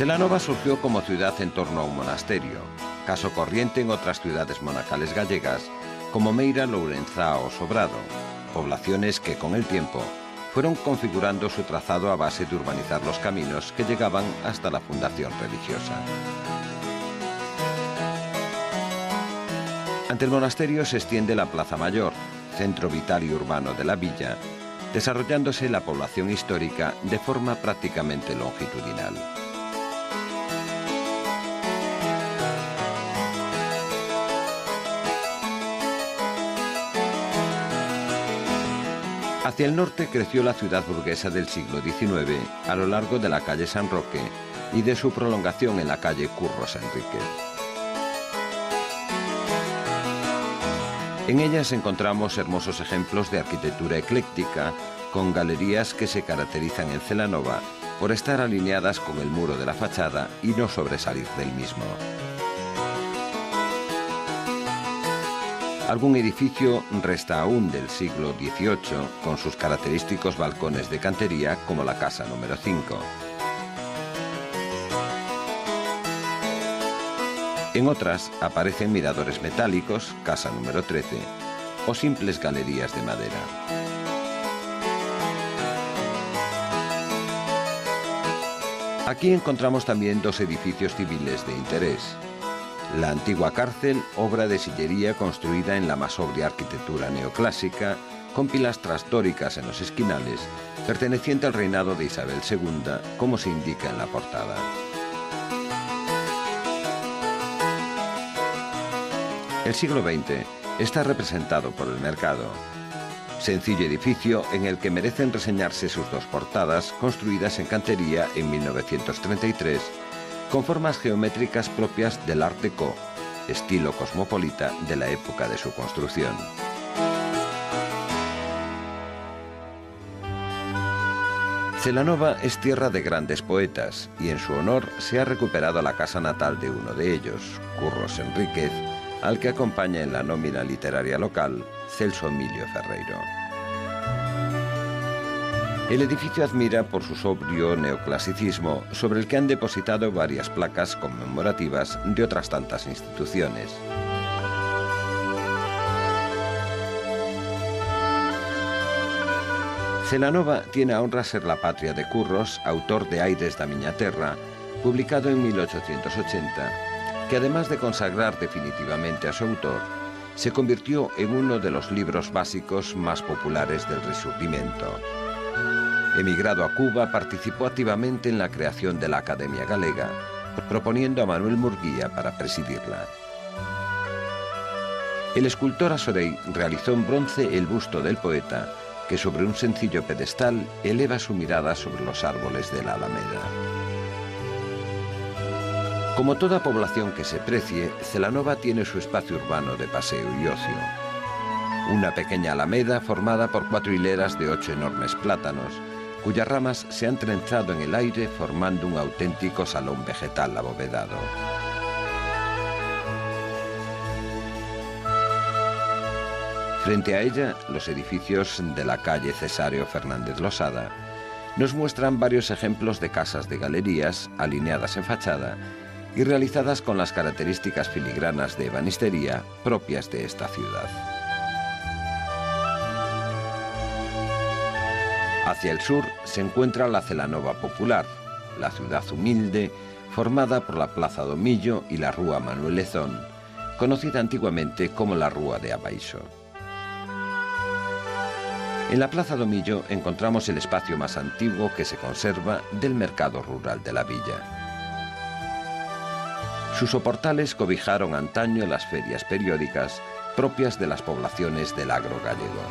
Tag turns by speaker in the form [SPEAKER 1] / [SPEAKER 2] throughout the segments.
[SPEAKER 1] Celanova surgió como ciudad en torno a un monasterio, caso corriente en otras ciudades monacales gallegas como Meira, Lourenzá o Sobrado, poblaciones que con el tiempo fueron configurando su trazado a base de urbanizar los caminos que llegaban hasta la fundación religiosa. Ante el monasterio se extiende la Plaza Mayor, centro vital y urbano de la villa, desarrollándose la población histórica de forma prácticamente longitudinal. Hacia el norte creció la ciudad burguesa del siglo XIX a lo largo de la calle San Roque y de su prolongación en la calle Curros Enríquez. En ellas encontramos hermosos ejemplos de arquitectura ecléctica, con galerías que se caracterizan en Celanova por estar alineadas con el muro de la fachada y no sobresalir del mismo. Algún edificio resta aún del siglo XVIII, con sus característicos balcones de cantería, como la casa número 5. En otras aparecen miradores metálicos, casa número 13, o simples galerías de madera. Aquí encontramos también dos edificios civiles de interés. La antigua cárcel, obra de sillería construida en la más sobria arquitectura neoclásica, con pilastras dóricas en los esquinales, perteneciente al reinado de Isabel II, como se indica en la portada. El siglo XX está representado por el mercado. Sencillo edificio en el que merecen reseñarse sus dos portadas, construidas en cantería en 1933, con formas geométricas propias del Art Déco, estilo cosmopolita de la época de su construcción. Celanova es tierra de grandes poetas y en su honor se ha recuperado la casa natal de uno de ellos, Curros Enríquez, al que acompaña en la nómina literaria local Celso Emilio Ferreiro. El edificio admira por su sobrio neoclasicismo, sobre el que han depositado varias placas conmemorativas de otras tantas instituciones. Celanova tiene a honra ser la patria de Curros, autor de Aires da Miña Terra, publicado en 1880, que además de consagrar definitivamente a su autor, se convirtió en uno de los libros básicos más populares del Rexurdimento. Emigrado a Cuba, participó activamente en la creación de la Academia Galega, proponiendo a Manuel Murguía para presidirla. El escultor Asorey realizó en bronce el busto del poeta, que sobre un sencillo pedestal eleva su mirada sobre los árboles de la Alameda. Como toda población que se precie, Celanova tiene su espacio urbano de paseo y ocio. Una pequeña alameda formada por 4 hileras de 8 enormes plátanos, cuyas ramas se han trenzado en el aire formando un auténtico salón vegetal abovedado. Frente a ella, los edificios de la calle Cesáreo Fernández Losada nos muestran varios ejemplos de casas de galerías alineadas en fachada y realizadas con las características filigranas de ebanistería propias de esta ciudad. Hacia el sur se encuentra la Celanova popular, la ciudad humilde, formada por la Plaza do Millo y la Rúa Manuel Lezón, conocida antiguamente como la Rúa de Abaixo. En la Plaza do Millo encontramos el espacio más antiguo que se conserva del mercado rural de la villa. Sus soportales cobijaron antaño las ferias periódicas propias de las poblaciones del agro gallego.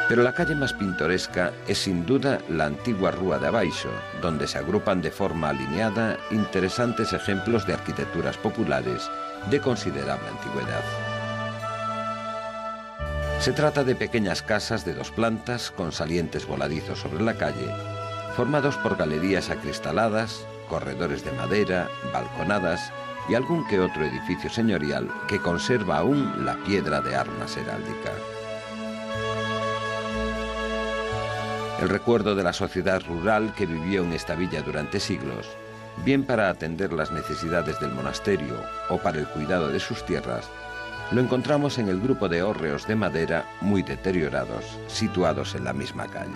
[SPEAKER 1] Pero la calle más pintoresca es sin duda la antigua Rúa de Abaixo, donde se agrupan de forma alineada interesantes ejemplos de arquitecturas populares de considerable antigüedad. Se trata de pequeñas casas de 2 plantas con salientes voladizos sobre la calle, formados por galerías acristaladas, corredores de madera, balconadas y algún que otro edificio señorial que conserva aún la piedra de armas heráldica. El recuerdo de la sociedad rural que vivió en esta villa durante siglos, bien para atender las necesidades del monasterio o para el cuidado de sus tierras, lo encontramos en el grupo de hórreos de madera muy deteriorados, situados en la misma calle.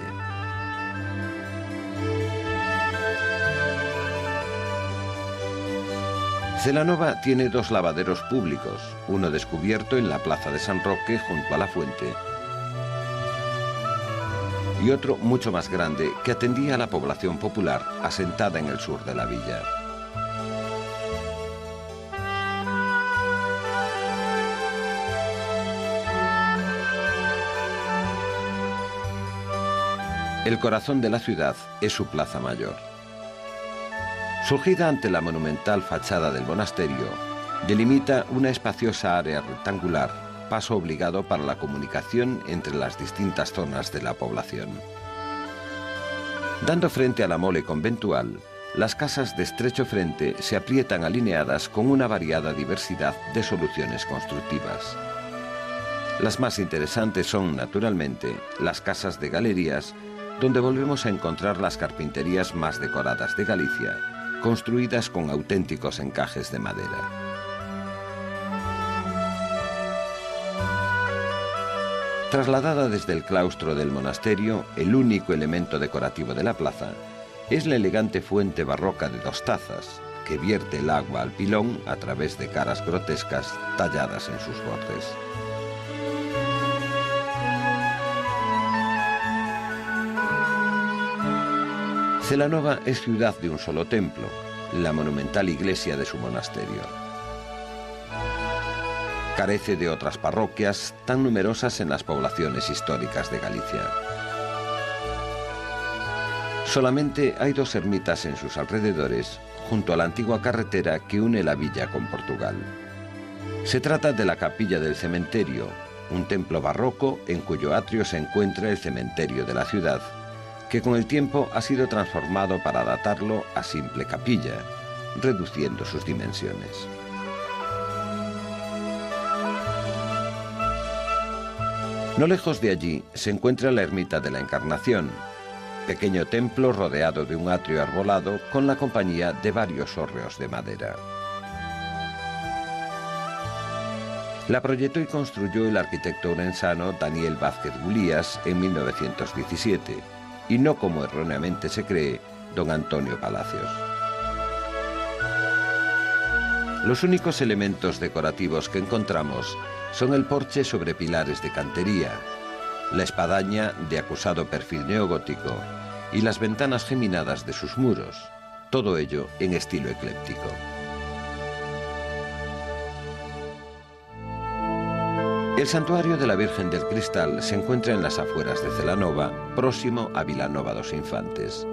[SPEAKER 1] Celanova tiene dos lavaderos públicos, uno descubierto en la plaza de San Roque junto a la fuente y otro mucho más grande que atendía a la población popular asentada en el sur de la villa. El corazón de la ciudad es su plaza mayor. Surgida ante la monumental fachada del monasterio, delimita una espaciosa área rectangular, paso obligado para la comunicación entre las distintas zonas de la población. Dando frente a la mole conventual, las casas de estrecho frente se aprietan alineadas con una variada diversidad de soluciones constructivas. Las más interesantes son, naturalmente, las casas de galerías, donde volvemos a encontrar las carpinterías más decoradas de Galicia, construidas con auténticos encajes de madera. Trasladada desde el claustro del monasterio, el único elemento decorativo de la plaza es la elegante fuente barroca de dos tazas, que vierte el agua al pilón a través de caras grotescas talladas en sus bordes. Celanova es ciudad de un solo templo, la monumental iglesia de su monasterio. Carece de otras parroquias tan numerosas en las poblaciones históricas de Galicia. Solamente hay dos ermitas en sus alrededores, junto a la antigua carretera que une la villa con Portugal. Se trata de la capilla del cementerio, un templo barroco en cuyo atrio se encuentra el cementerio de la ciudad, que con el tiempo ha sido transformado para adaptarlo a simple capilla, reduciendo sus dimensiones. No lejos de allí se encuentra la ermita de la Encarnación, pequeño templo rodeado de un atrio arbolado con la compañía de varios hórreos de madera. La proyectó y construyó el arquitecto orensano Daniel Vázquez Bulías en 1917, y no, como erróneamente se cree, don Antonio Palacios. Los únicos elementos decorativos que encontramos son el porche sobre pilares de cantería, la espadaña de acusado perfil neogótico y las ventanas geminadas de sus muros, todo ello en estilo ecléptico. El santuario de la Virgen del Cristal se encuentra en las afueras de Celanova, próximo a Vilanova dos Infantes.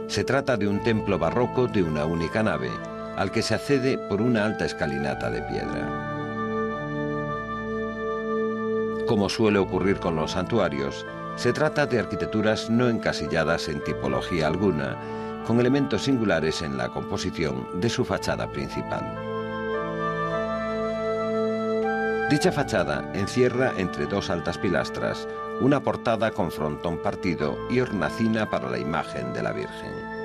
[SPEAKER 1] Se trata de un templo barroco de una única nave, al que se accede por una alta escalinata de piedra. Como suele ocurrir con los santuarios, se trata de arquitecturas no encasilladas en tipología alguna, con elementos singulares en la composición de su fachada principal. Dicha fachada encierra entre dos altas pilastras una portada con frontón partido y hornacina para la imagen de la Virgen.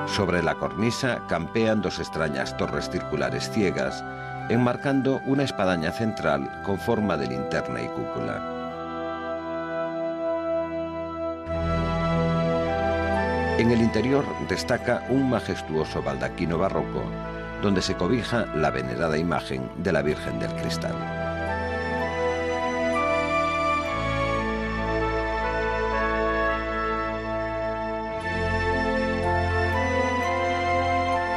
[SPEAKER 1] Sobre la cornisa campean dos extrañas torres circulares ciegas, enmarcando una espadaña central con forma de linterna y cúpula. En el interior destaca un majestuoso baldaquino barroco, donde se cobija la venerada imagen de la Virgen del Cristal.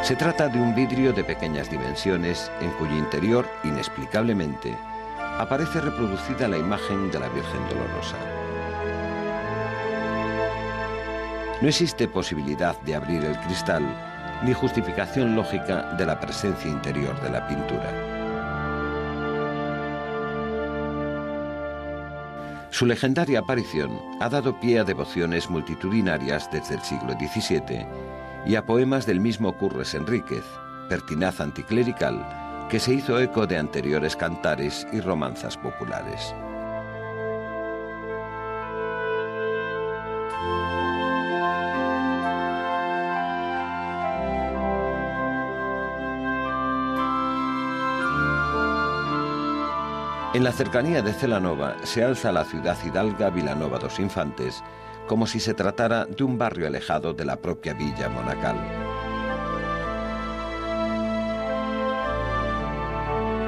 [SPEAKER 1] Se trata de un vidrio de pequeñas dimensiones en cuyo interior, inexplicablemente, aparece reproducida la imagen de la Virgen Dolorosa. No existe posibilidad de abrir el cristal ni justificación lógica de la presencia interior de la pintura. Su legendaria aparición ha dado pie a devociones multitudinarias desde el siglo XVII y a poemas del mismo Curres Enríquez, pertinaz anticlerical, que se hizo eco de anteriores cantares y romanzas populares. En la cercanía de Celanova se alza la ciudad hidalga Vilanova dos Infantes, como si se tratara de un barrio alejado de la propia villa monacal.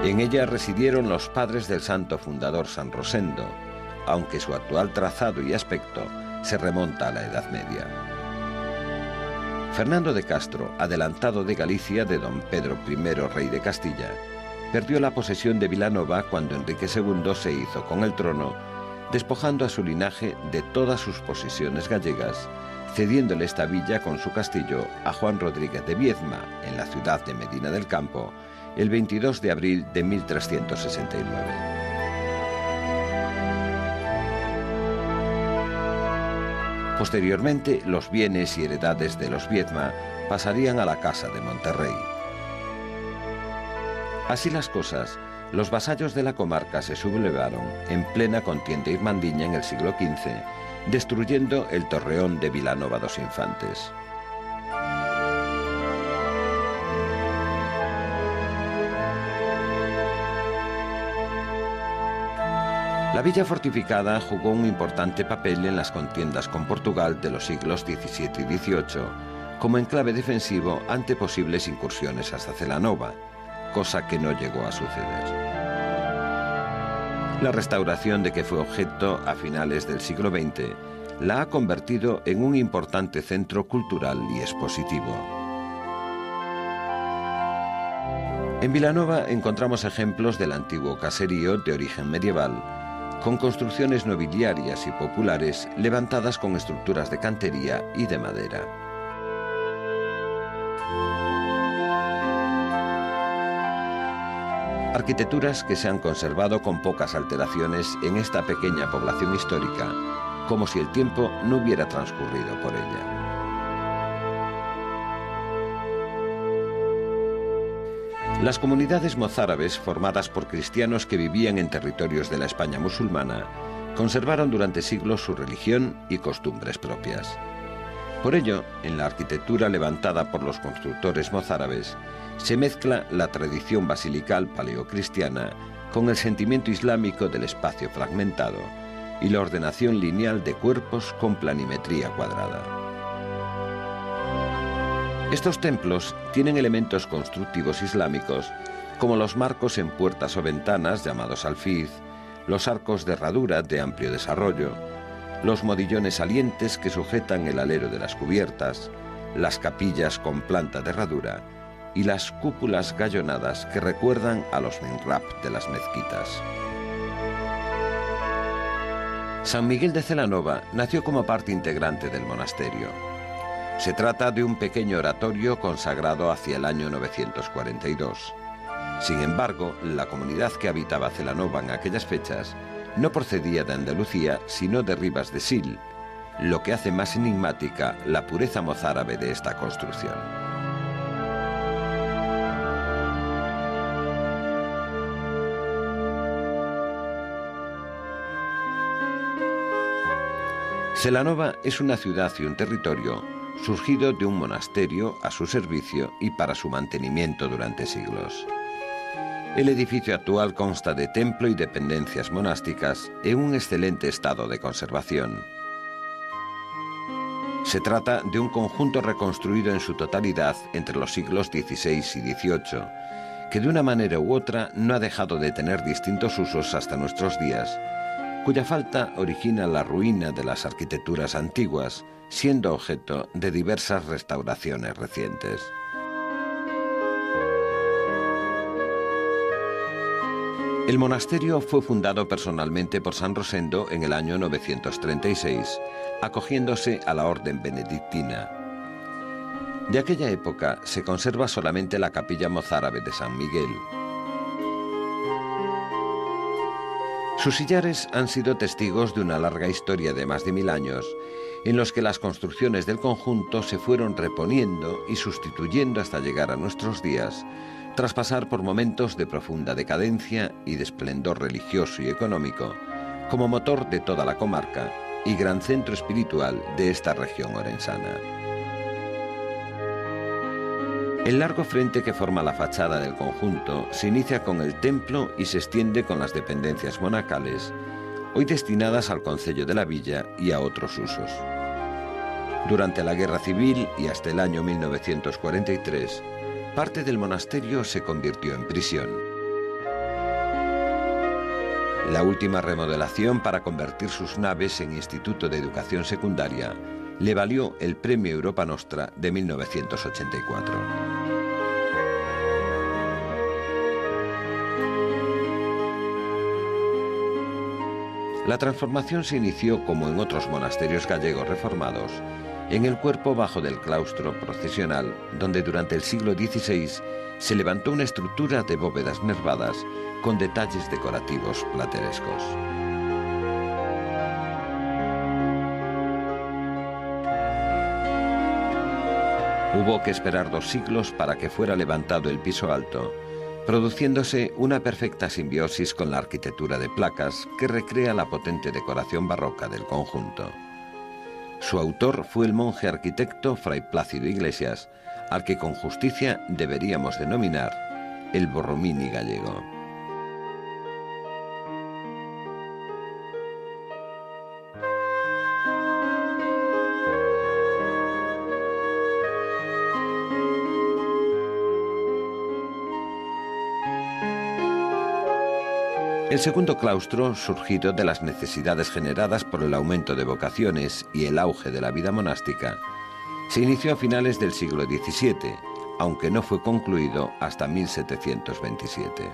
[SPEAKER 1] En ella residieron los padres del santo fundador San Rosendo, aunque su actual trazado y aspecto se remonta a la Edad Media. Fernando de Castro, adelantado de Galicia de don Pedro I, rey de Castilla, perdió la posesión de Vilanova cuando Enrique II se hizo con el trono, despojando a su linaje de todas sus posesiones gallegas, cediéndole esta villa con su castillo a Juan Rodríguez de Viedma, en la ciudad de Medina del Campo, el 22 de abril de 1369. Posteriormente, los bienes y heredades de los Viedma pasarían a la Casa de Monterrey. Así las cosas, los vasallos de la comarca se sublevaron en plena contienda irmandiña en el siglo XV, destruyendo el torreón de Vilanova dos Infantes. La villa fortificada jugó un importante papel en las contiendas con Portugal de los siglos XVII y XVIII, como enclave defensivo ante posibles incursiones hasta Celanova, cosa que no llegó a suceder. La restauración de que fue objeto a finales del siglo XX la ha convertido en un importante centro cultural y expositivo. En Vilanova encontramos ejemplos del antiguo caserío de origen medieval, con construcciones nobiliarias y populares levantadas con estructuras de cantería y de madera. Arquitecturas que se han conservado con pocas alteraciones en esta pequeña población histórica, como si el tiempo no hubiera transcurrido por ella. Las comunidades mozárabes, formadas por cristianos que vivían en territorios de la España musulmana, conservaron durante siglos su religión y costumbres propias. Por ello, en la arquitectura levantada por los constructores mozárabes, se mezcla la tradición basilical paleocristiana con el sentimiento islámico del espacio fragmentado y la ordenación lineal de cuerpos con planimetría cuadrada. Estos templos tienen elementos constructivos islámicos, como los marcos en puertas o ventanas llamados alfiz, los arcos de herradura de amplio desarrollo, los modillones salientes que sujetan el alero de las cubiertas, las capillas con planta de herradura y las cúpulas gallonadas que recuerdan a los mihrab de las mezquitas. San Miguel de Celanova nació como parte integrante del monasterio. Se trata de un pequeño oratorio consagrado hacia el año 942. Sin embargo, la comunidad que habitaba Celanova en aquellas fechas no procedía de Andalucía, sino de Ribas de Sil, lo que hace más enigmática la pureza mozárabe de esta construcción. Celanova es una ciudad y un territorio surgido de un monasterio a su servicio y para su mantenimiento durante siglos. El edificio actual consta de templo y dependencias monásticas en un excelente estado de conservación. Se trata de un conjunto reconstruido en su totalidad entre los siglos XVI y XVIII, que de una manera u otra no ha dejado de tener distintos usos hasta nuestros días, cuya falta origina la ruina de las arquitecturas antiguas, siendo objeto de diversas restauraciones recientes. El monasterio fue fundado personalmente por San Rosendo en el año 936, acogiéndose a la orden benedictina. De aquella época se conserva solamente la capilla mozárabe de San Miguel. Sus sillares han sido testigos de una larga historia de más de 1000 años, en los que las construcciones del conjunto se fueron reponiendo y sustituyendo hasta llegar a nuestros días, tras pasar por momentos de profunda decadencia y de esplendor religioso y económico, como motor de toda la comarca y gran centro espiritual de esta región orensana. El largo frente que forma la fachada del conjunto se inicia con el templo y se extiende con las dependencias monacales, hoy destinadas al concello de la villa y a otros usos. Durante la Guerra Civil y hasta el año 1943, parte del monasterio se convirtió en prisión. La última remodelación para convertir sus naves en Instituto de Educación Secundaria le valió el Premio Europa Nostra de 1984. La transformación se inició, como en otros monasterios gallegos reformados, en el cuerpo bajo del claustro procesional, donde durante el siglo XVI se levantó una estructura de bóvedas nervadas con detalles decorativos platerescos. Hubo que esperar 2 siglos para que fuera levantado el piso alto, produciéndose una perfecta simbiosis con la arquitectura de placas que recrea la potente decoración barroca del conjunto. Su autor fue el monje arquitecto Fray Plácido Iglesias, al que con justicia deberíamos denominar el Borromini gallego. El segundo claustro, surgido de las necesidades generadas por el aumento de vocaciones y el auge de la vida monástica, se inició a finales del siglo XVII, aunque no fue concluido hasta 1727.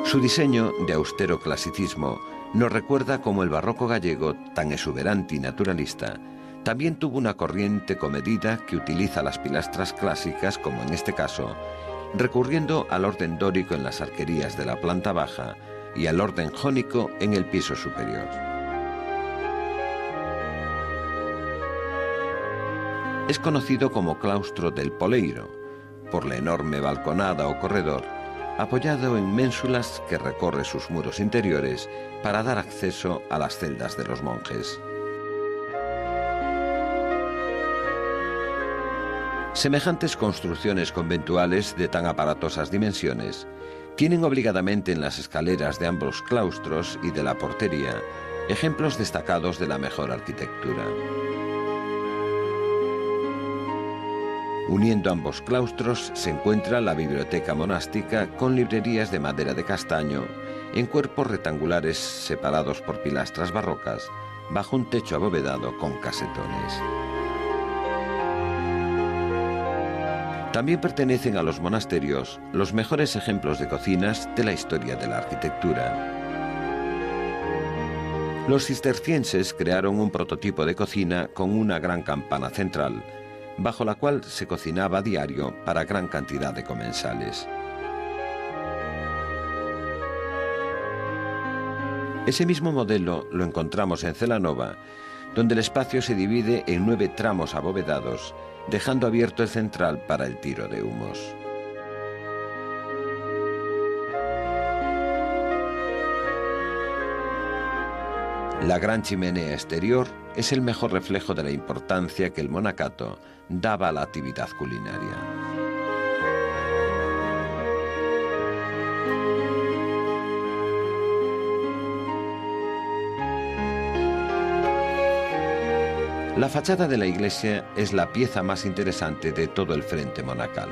[SPEAKER 1] Su diseño, de austero clasicismo, nos recuerda cómo el barroco gallego, tan exuberante y naturalista, también tuvo una corriente comedida que utiliza las pilastras clásicas, como en este caso, recurriendo al orden dórico en las arquerías de la planta baja y al orden jónico en el piso superior. Es conocido como claustro del Poleiro, por la enorme balconada o corredor, apoyado en ménsulas que recorre sus muros interiores para dar acceso a las celdas de los monjes. Semejantes construcciones conventuales de tan aparatosas dimensiones tienen obligadamente en las escaleras de ambos claustros y de la portería ejemplos destacados de la mejor arquitectura. Uniendo ambos claustros se encuentra la biblioteca monástica con librerías de madera de castaño en cuerpos rectangulares separados por pilastras barrocas bajo un techo abovedado con casetones. También pertenecen a los monasterios los mejores ejemplos de cocinas de la historia de la arquitectura. Los cistercienses crearon un prototipo de cocina con una gran campana central, bajo la cual se cocinaba a diario para gran cantidad de comensales. Ese mismo modelo lo encontramos en Celanova, donde el espacio se divide en 9 tramos abovedados, dejando abierto el central para el tiro de humos. La gran chimenea exterior es el mejor reflejo de la importancia que el monacato daba a la actividad culinaria. La fachada de la iglesia es la pieza más interesante de todo el frente monacal.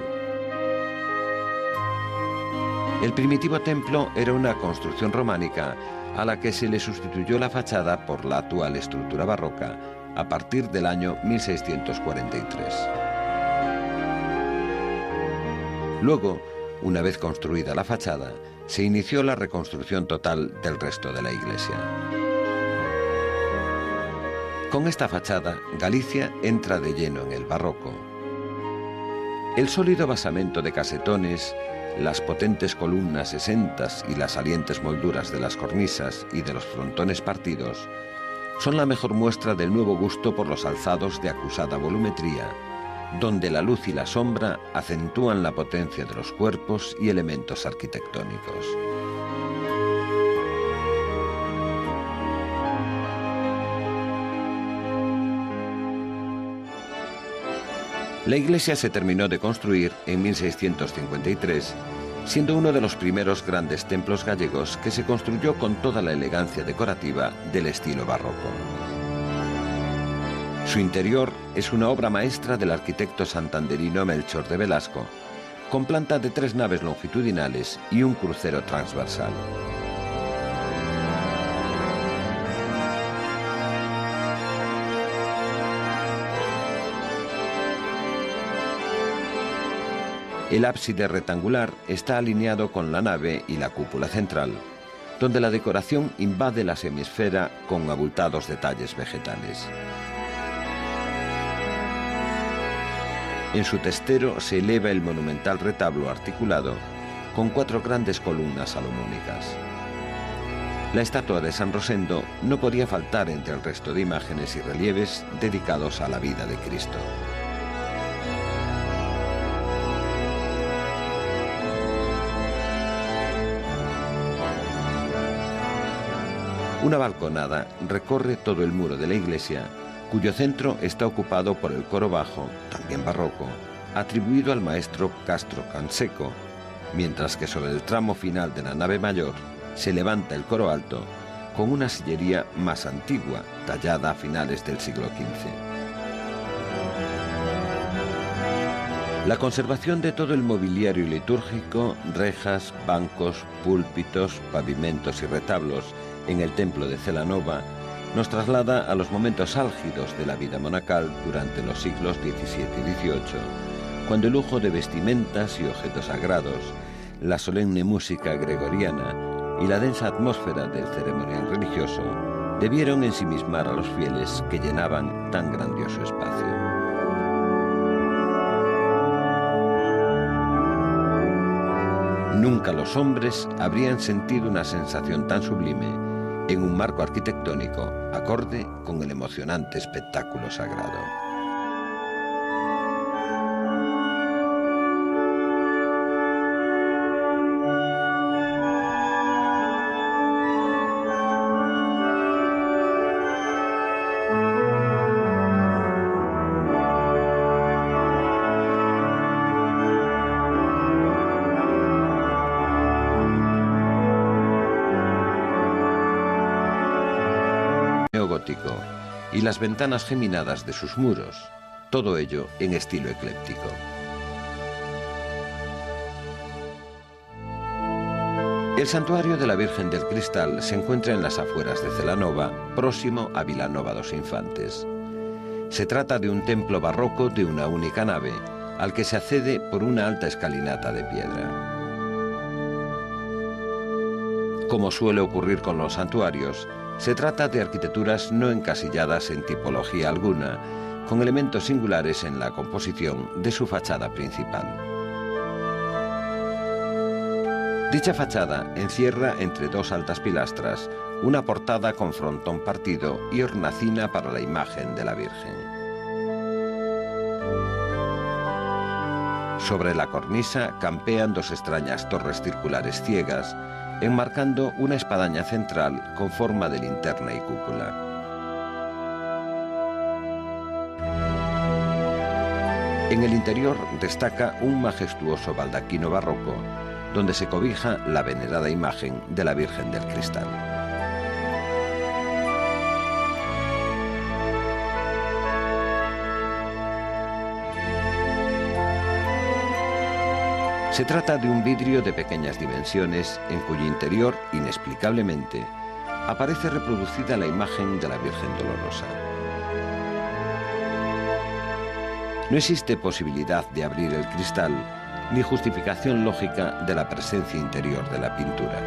[SPEAKER 1] El primitivo templo era una construcción románica a la que se le sustituyó la fachada por la actual estructura barroca a partir del año 1643. Luego, una vez construida la fachada, se inició la reconstrucción total del resto de la iglesia. Con esta fachada, Galicia entra de lleno en el barroco. El sólido basamento de casetones, las potentes columnas exentas y las salientes molduras de las cornisas y de los frontones partidos son la mejor muestra del nuevo gusto por los alzados de acusada volumetría, donde la luz y la sombra acentúan la potencia de los cuerpos y elementos arquitectónicos. La iglesia se terminó de construir en 1653, siendo uno de los primeros grandes templos gallegos que se construyó con toda la elegancia decorativa del estilo barroco. Su interior es una obra maestra del arquitecto santanderino Melchor de Velasco, con planta de 3 naves longitudinales y un crucero transversal. El ábside rectangular está alineado con la nave y la cúpula central, donde la decoración invade la semisfera con abultados detalles vegetales. En su testero se eleva el monumental retablo articulado con 4 grandes columnas salomónicas. La estatua de San Rosendo no podía faltar entre el resto de imágenes y relieves dedicados a la vida de Cristo. Una balconada recorre todo el muro de la iglesia, cuyo centro está ocupado por el coro bajo, también barroco, atribuido al maestro Castro Canseco, mientras que sobre el tramo final de la nave mayor se levanta el coro alto con una sillería más antigua, tallada a finales del siglo XV. La conservación de todo el mobiliario litúrgico, rejas, bancos, púlpitos, pavimentos y retablos en el templo de Celanova nos traslada a los momentos álgidos de la vida monacal durante los siglos XVII y XVIII, cuando el lujo de vestimentas y objetos sagrados, la solemne música gregoriana y la densa atmósfera del ceremonial religioso debieron ensimismar a los fieles que llenaban tan grandioso espacio. Nunca los hombres habrían sentido una sensación tan sublime en un marco arquitectónico acorde con el emocionante espectáculo sagrado. Gótico y las ventanas geminadas de sus muros, todo ello en estilo ecléctico. El santuario de la Virgen del Cristal se encuentra en las afueras de Celanova, próximo a Vilanova dos Infantes. Se trata de un templo barroco de una única nave, al que se accede por una alta escalinata de piedra. Como suele ocurrir con los santuarios, se trata de arquitecturas no encasilladas en tipología alguna, con elementos singulares en la composición de su fachada principal. Dicha fachada encierra entre 2 altas pilastras una portada con frontón partido y hornacina para la imagen de la Virgen. Sobre la cornisa campean 2 extrañas torres circulares ciegas, enmarcando una espadaña central con forma de linterna y cúpula. En el interior destaca un majestuoso baldaquino barroco, donde se cobija la venerada imagen de la Virgen del Cristal. Se trata de un vidrio de pequeñas dimensiones en cuyo interior, inexplicablemente, aparece reproducida la imagen de la Virgen Dolorosa. No existe posibilidad de abrir el cristal ni justificación lógica de la presencia interior de la pintura.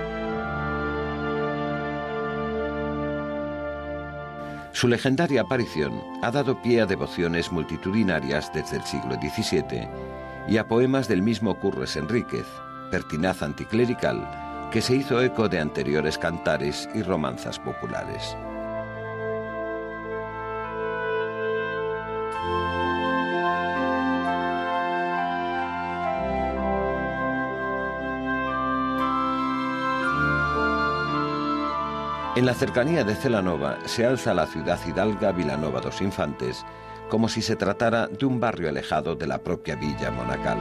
[SPEAKER 1] Su legendaria aparición ha dado pie a devociones multitudinarias desde el siglo XVII y a poemas del mismo Curres Enríquez, pertinaz anticlerical, que se hizo eco de anteriores cantares y romanzas populares. En la cercanía de Celanova se alza la ciudad hidalga Vilanova dos Infantes, como si se tratara de un barrio alejado de la propia villa monacal.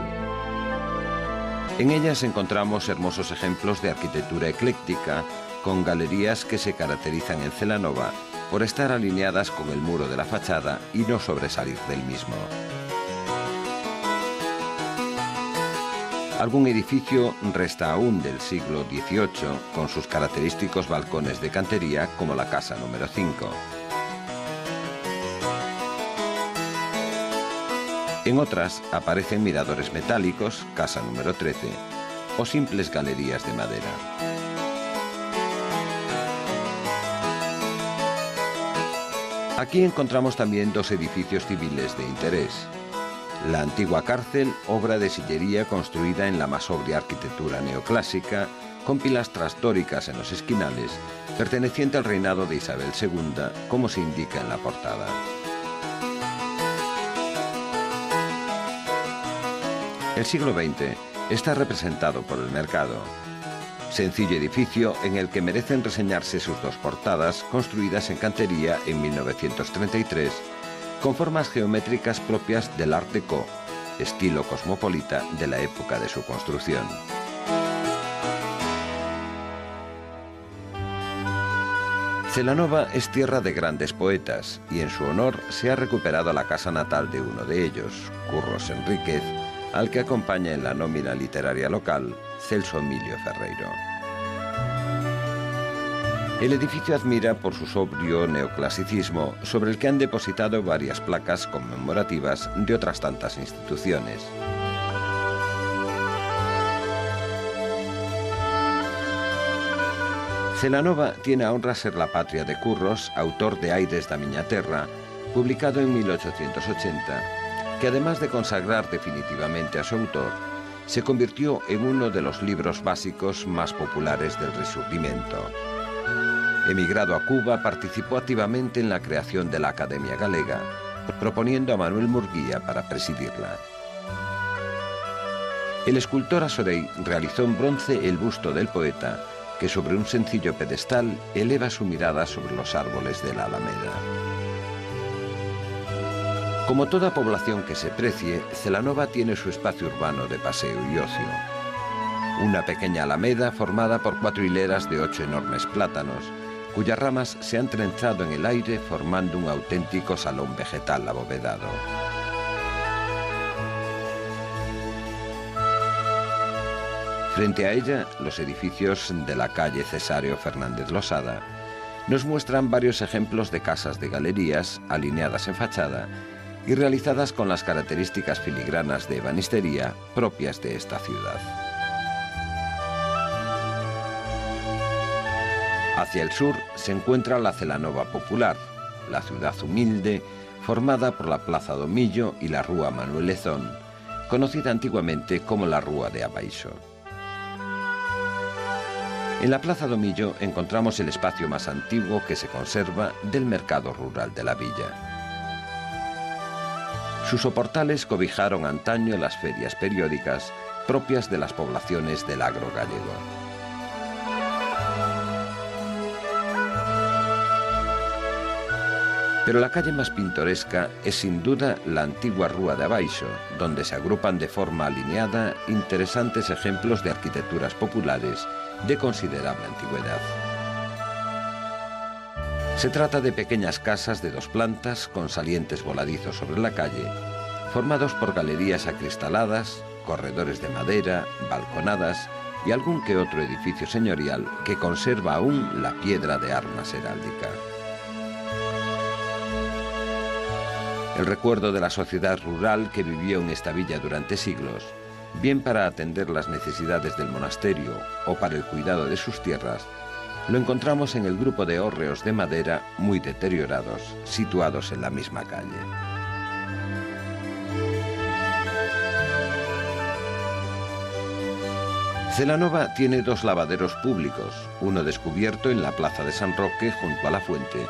[SPEAKER 1] En ellas encontramos hermosos ejemplos de arquitectura ecléctica, con galerías que se caracterizan en Celanova por estar alineadas con el muro de la fachada y no sobresalir del mismo. Algún edificio resta aún del siglo XVIII, con sus característicos balcones de cantería, como la casa número 5. En otras aparecen miradores metálicos, casa número 13, o simples galerías de madera. Aquí encontramos también dos edificios civiles de interés. La antigua cárcel, obra de sillería construida en la más sobria arquitectura neoclásica, con pilastras dóricas en los esquinales, perteneciente al reinado de Isabel II, como se indica en la portada. El siglo XX está representado por el mercado. Sencillo edificio en el que merecen reseñarse sus dos portadas, construidas en cantería en 1933, con formas geométricas propias del Art Déco, estilo cosmopolita de la época de su construcción. Celanova es tierra de grandes poetas y en su honor se ha recuperado la casa natal de uno de ellos, Curros Enríquez, al que acompaña en la nómina literaria local Celso Emilio Ferreiro. El edificio admira por su sobrio neoclasicismo, sobre el que han depositado varias placas conmemorativas de otras tantas instituciones. Celanova tiene a honra ser la patria de Curros, autor de Aires da Miña Terra, publicado en 1880, que además de consagrar definitivamente a su autor, se convirtió en uno de los libros básicos más populares del Rexurdimento. Emigrado a Cuba, participó activamente en la creación de la Academia Galega, proponiendo a Manuel Murguía para presidirla. El escultor Asorey realizó en bronce el busto del poeta, que sobre un sencillo pedestal eleva su mirada sobre los árboles de la Alameda. Como toda población que se precie, Celanova tiene su espacio urbano de paseo y ocio. Una pequeña alameda formada por 4 hileras de 8 enormes plátanos, cuyas ramas se han trenzado en el aire formando un auténtico salón vegetal abovedado. Frente a ella, los edificios de la calle Cesáreo Fernández Losada nos muestran varios ejemplos de casas de galerías alineadas en fachada y realizadas con las características filigranas de ebanistería propias de esta ciudad. Hacia el sur se encuentra la Celanova popular, la ciudad humilde, formada por la Plaza do Millo y la Rúa Manuel Lezón, conocida antiguamente como la Rúa de Abaixo. En la Plaza do Millo encontramos el espacio más antiguo que se conserva del mercado rural de la villa. Sus soportales cobijaron antaño las ferias periódicas propias de las poblaciones del agro gallego. Pero la calle más pintoresca es sin duda la antigua Rúa de Abaixo, donde se agrupan de forma alineada interesantes ejemplos de arquitecturas populares de considerable antigüedad. Se trata de pequeñas casas de 2 plantas con salientes voladizos sobre la calle, formados por galerías acristaladas, corredores de madera, balconadas y algún que otro edificio señorial que conserva aún la piedra de armas heráldica. El recuerdo de la sociedad rural que vivió en esta villa durante siglos, bien para atender las necesidades del monasterio o para el cuidado de sus tierras, lo encontramos en el grupo de hórreos de madera muy deteriorados, situados en la misma calle. Celanova tiene 2 lavaderos públicos, uno descubierto en la plaza de San Roque junto a la fuente,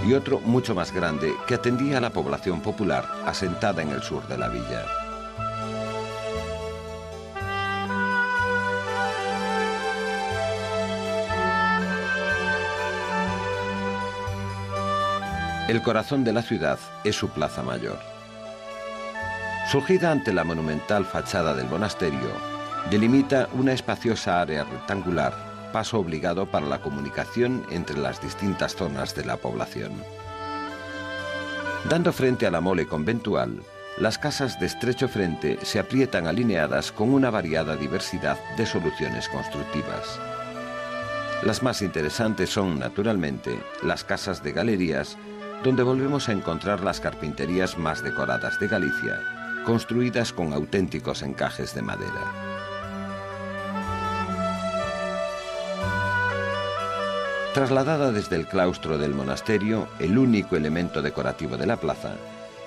[SPEAKER 1] y otro mucho más grande que atendía a la población popular asentada en el sur de la villa. El corazón de la ciudad es su Plaza Mayor. Surgida ante la monumental fachada del monasterio, delimita una espaciosa área rectangular, paso obligado para la comunicación entre las distintas zonas de la población. Dando frente a la mole conventual, las casas de estrecho frente se aprietan alineadas con una variada diversidad de soluciones constructivas. Las más interesantes son, naturalmente, las casas de galerías, donde volvemos a encontrar las carpinterías más decoradas de Galicia, construidas con auténticos encajes de madera. Trasladada desde el claustro del monasterio, el único elemento decorativo de la plaza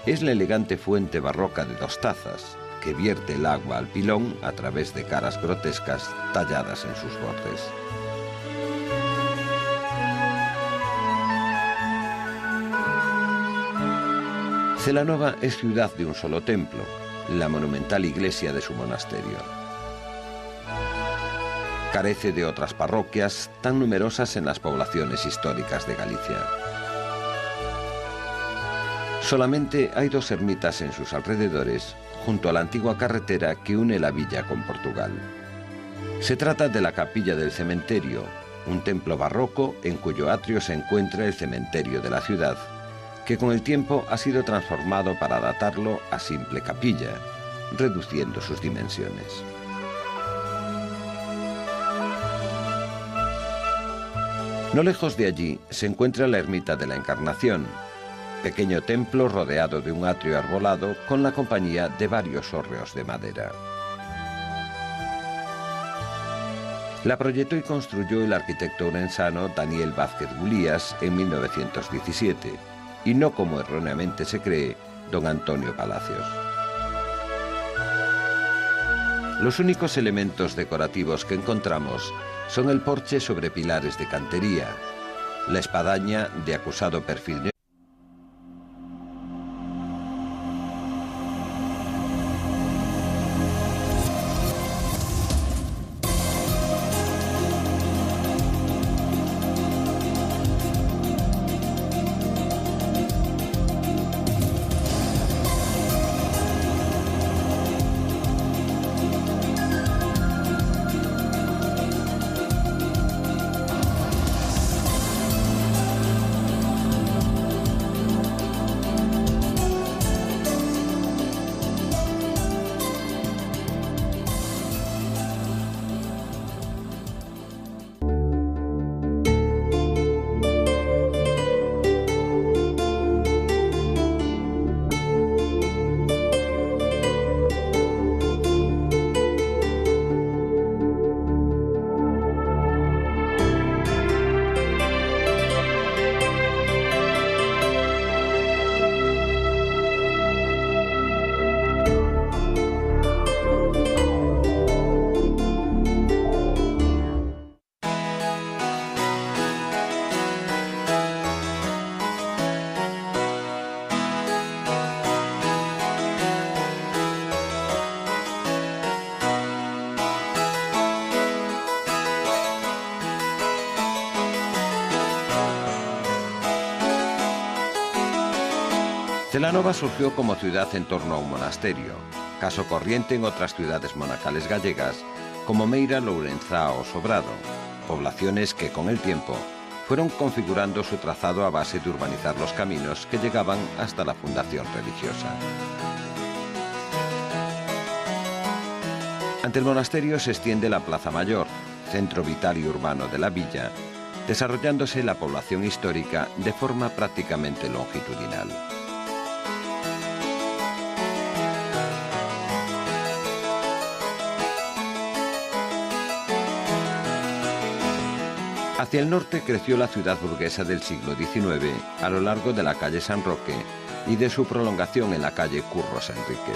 [SPEAKER 1] es la elegante fuente barroca de 2 tazas, que vierte el agua al pilón a través de caras grotescas talladas en sus bordes. Celanova es ciudad de un solo templo, la monumental iglesia de su monasterio. Carece de otras parroquias tan numerosas en las poblaciones históricas de Galicia. Solamente hay 2 ermitas en sus alrededores, junto a la antigua carretera que une la villa con Portugal. Se trata de la capilla del cementerio, un templo barroco en cuyo atrio se encuentra el cementerio de la ciudad, que con el tiempo ha sido transformado para datarlo a simple capilla, reduciendo sus dimensiones. No lejos de allí se encuentra la ermita de la Encarnación, pequeño templo rodeado de un atrio arbolado con la compañía de varios hórreos de madera. La proyectó y construyó el arquitecto orensano Daniel Vázquez Gulías en 1917, y no como erróneamente se cree, don Antonio Palacios. Los únicos elementos decorativos que encontramos son el porche sobre pilares de cantería, la espadaña de acusado perfil. Celanova surgió como ciudad en torno a un monasterio, caso corriente en otras ciudades monacales gallegas como Meira, Lourenzá o Sobrado, poblaciones que con el tiempo fueron configurando su trazado a base de urbanizar los caminos que llegaban hasta la fundación religiosa. Ante el monasterio se extiende la Plaza Mayor, centro vital y urbano de la villa, desarrollándose la población histórica de forma prácticamente longitudinal. Hacia el norte creció la ciudad burguesa del siglo XIX a lo largo de la calle San Roque y de su prolongación en la calle Curros Enrique.